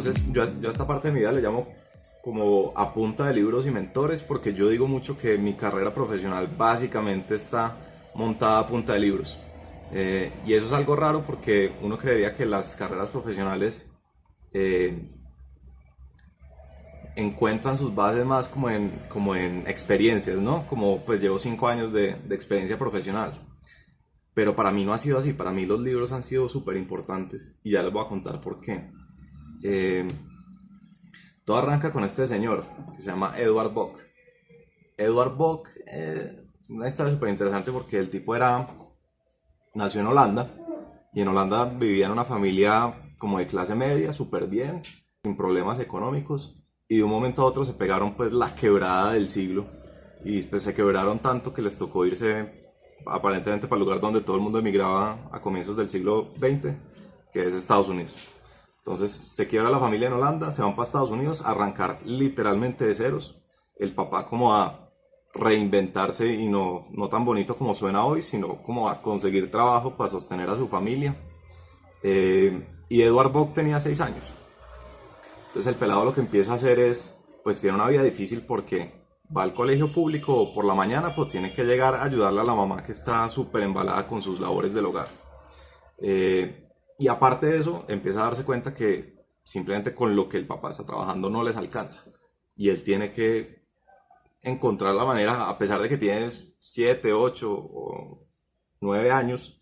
Entonces yo a esta parte de mi vida le llamo como a punta de libros y mentores, porque yo digo mucho que mi carrera profesional básicamente está montada a punta de libros. Y eso es algo raro porque uno creería que las carreras profesionales eh, encuentran sus bases más como en experiencias, ¿no? Como pues llevo 5 años de experiencia profesional. Pero para mí no ha sido así, para mí los libros han sido súper importantes y ya les voy a contar por qué. Eh, Todo arranca con este señor que se llama Edward Bock. Edward Bock, una historia súper interesante porque el tipo nació en Holanda y en Holanda vivía en una familia como de clase media, súper bien, sin problemas económicos, y de un momento a otro se pegaron pues la quebrada del siglo y pues se quebraron tanto que les tocó irse aparentemente para el lugar donde todo el mundo emigraba a comienzos del siglo XX, que es Estados Unidos. Entonces se quiebra la familia en Holanda, se van para Estados Unidos a arrancar literalmente de ceros. El papá como a reinventarse y no tan bonito como suena hoy, sino como a conseguir trabajo para sostener a su familia. Y Edward Bock tenía 6 años. Entonces el pelado lo que empieza a hacer es, pues tiene una vida difícil porque va al colegio público por la mañana, pues tiene que llegar a ayudarle a la mamá que está súper embalada con sus labores del hogar. Y aparte de eso, empieza a darse cuenta que simplemente con lo que el papá está trabajando no les alcanza. Y él tiene que encontrar la manera, a pesar de que tiene 7, 8 o 9 años,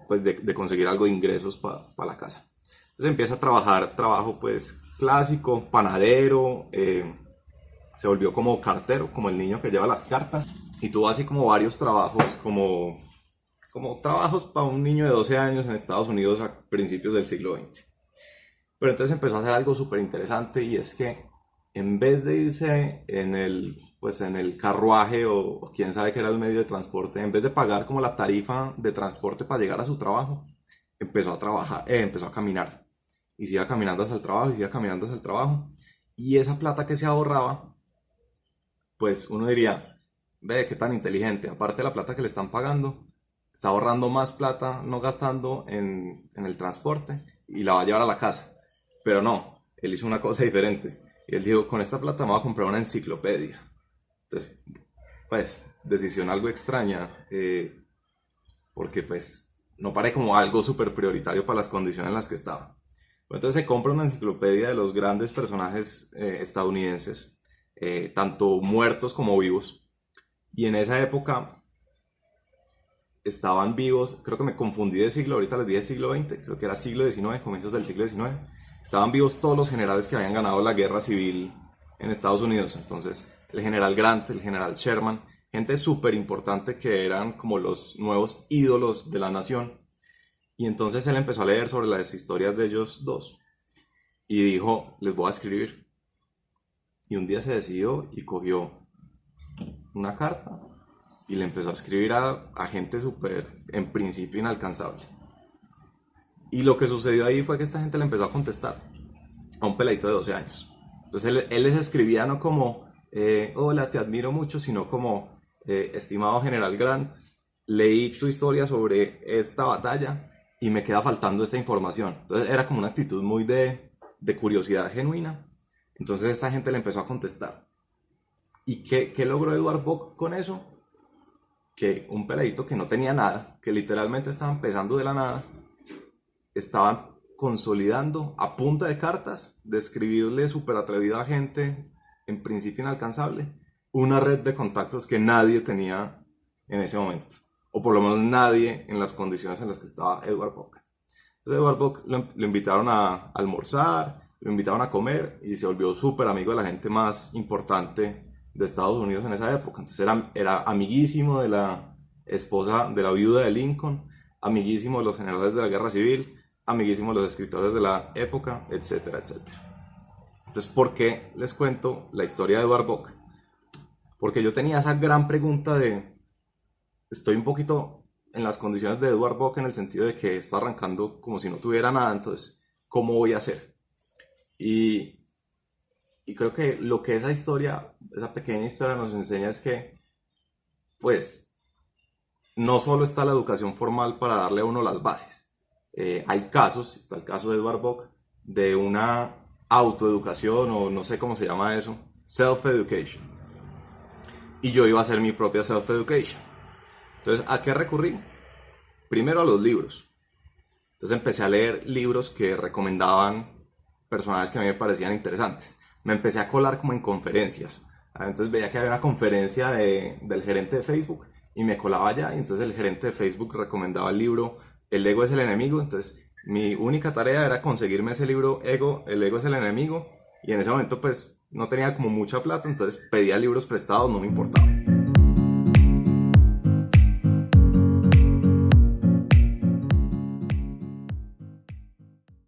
pues de conseguir algo de ingresos para la casa. Entonces empieza a trabajar, trabajo pues clásico, panadero, se volvió como cartero, como el niño que lleva las cartas. Y tuvo así como varios trabajos, como trabajos para un niño de 12 años en Estados Unidos a principios del siglo XX. Pero entonces empezó a hacer algo súper interesante y es que en vez de irse pues en el carruaje o quién sabe qué era el medio de transporte, en vez de pagar como la tarifa de transporte para llegar a su trabajo, empezó a trabajar, empezó a caminar. Y se iba caminando hasta el trabajo y se iba caminando hasta el trabajo. Y esa plata que se ahorraba, pues uno diría, ve, qué tan inteligente. Aparte de la plata que le están pagando, está ahorrando más plata, no gastando en el transporte y la va a llevar a la casa. Pero no, él hizo una cosa diferente. Y él dijo, con esta plata me voy a comprar una enciclopedia. Entonces, pues, decisión algo extraña, porque pues no parece como algo súper prioritario para las condiciones en las que estaba. Entonces se compra una enciclopedia de los grandes personajes estadounidenses, tanto muertos como vivos. Y en esa época estaban vivos, creo que me confundí de siglo, ahorita les dije siglo XX, creo que era siglo XIX, comienzos del siglo XIX, estaban vivos todos los generales que habían ganado la guerra civil en Estados Unidos. Entonces el general Grant, el general Sherman, gente súper importante que eran como los nuevos ídolos de la nación. Y entonces él empezó a leer sobre las historias de ellos dos y dijo, les voy a escribir. Y un día se decidió y cogió una carta y le empezó a escribir a gente súper, en principio, inalcanzable. Y lo que sucedió ahí fue que esta gente le empezó a contestar a un peladito de 12 años. Entonces él les escribía no como, hola, te admiro mucho, sino como, estimado general Grant, leí tu historia sobre esta batalla y me queda faltando esta información. Entonces era como una actitud muy de curiosidad genuina. Entonces esta gente le empezó a contestar. ¿Y qué logró Edward Bock con eso? Que un peladito que no tenía nada, que literalmente estaba empezando de la nada, estaban consolidando a punta de cartas, de escribirle súper atrevido a gente, en principio inalcanzable, una red de contactos que nadie tenía en ese momento. O por lo menos nadie en las condiciones en las que estaba Edward Bock. Entonces Edward Bock lo invitaron a almorzar, lo invitaron a comer y se volvió súper amigo de la gente más importante de Estados Unidos en esa época. Entonces era amiguísimo de la esposa, de la viuda de Lincoln, amiguísimo de los generales de la guerra civil, amiguísimo de los escritores de la época, etcétera, etcétera. Entonces, ¿por qué les cuento la historia de Edward Bock? Porque yo tenía esa gran pregunta estoy un poquito en las condiciones de Edward Bock en el sentido de que está arrancando como si no tuviera nada, entonces, ¿cómo voy a hacer? Y, y creo que lo que esa historia, esa pequeña historia nos enseña es que, pues, no solo está la educación formal para darle a uno las bases. Hay casos, está el caso de Edward Bock, de una autoeducación o no sé cómo se llama eso, self-education. Y yo iba a hacer mi propia self-education. Entonces, ¿a qué recurrí? Primero a los libros. Entonces empecé a leer libros que recomendaban personajes que a mí me parecían interesantes. Me empecé a colar como en conferencias. Entonces veía que había una conferencia del gerente de Facebook y me colaba allá. Y entonces el gerente de Facebook recomendaba el libro El ego es el enemigo. Entonces mi única tarea era conseguirme ese libro El ego es el enemigo. Y en ese momento pues no tenía como mucha plata, entonces pedía libros prestados, no me importaba.